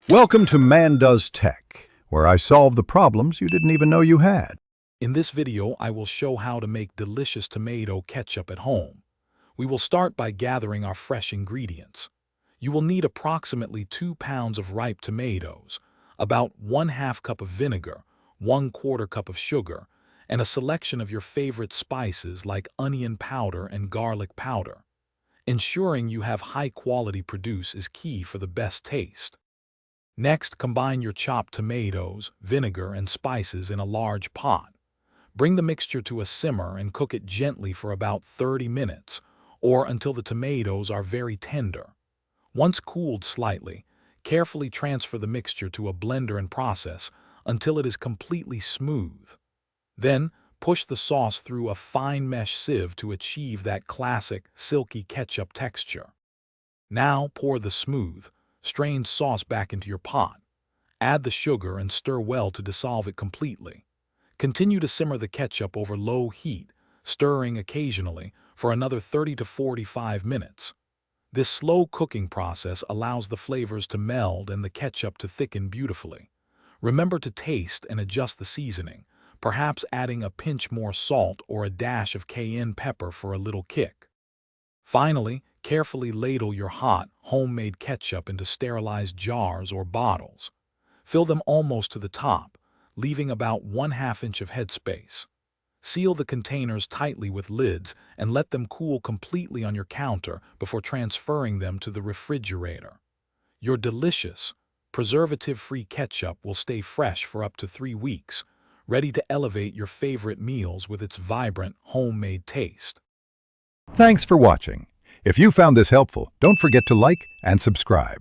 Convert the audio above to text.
Welcome to Man Does Tech, where I solve the problems you didn't even know you had. In this video, I will show how to make delicious tomato ketchup at home. We will start by gathering our fresh ingredients. You will need approximately 2 pounds of ripe tomatoes, about 1/2 cup of vinegar, 1/4 cup of sugar, and a selection of your favorite spices like onion powder and garlic powder. Ensuring you have high-quality produce is key for the best taste. Next, combine your chopped tomatoes, vinegar, and spices in a large pot. Bring the mixture to a simmer and cook it gently for about 30 minutes, or until the tomatoes are very tender. Once cooled slightly, carefully transfer the mixture to a blender and process until it is completely smooth. Then, push the sauce through a fine mesh sieve to achieve that classic, silky ketchup texture. Now pour the smooth, strained sauce back into your pot. Add the sugar and stir well to dissolve it completely. Continue to simmer the ketchup over low heat, stirring occasionally, for another 30 to 45 minutes. This slow cooking process allows the flavors to meld and the ketchup to thicken beautifully. Remember to taste and adjust the seasoning, perhaps adding a pinch more salt or a dash of cayenne pepper for a little kick. Finally, carefully ladle your hot, homemade ketchup into sterilized jars or bottles. Fill them almost to the top, leaving about 1/2 inch of headspace. Seal the containers tightly with lids and let them cool completely on your counter before transferring them to the refrigerator. Your delicious, preservative-free ketchup will stay fresh for up to 3 weeks, ready to elevate your favorite meals with its vibrant, homemade taste. Thanks for watching. If you found this helpful, don't forget to like and subscribe.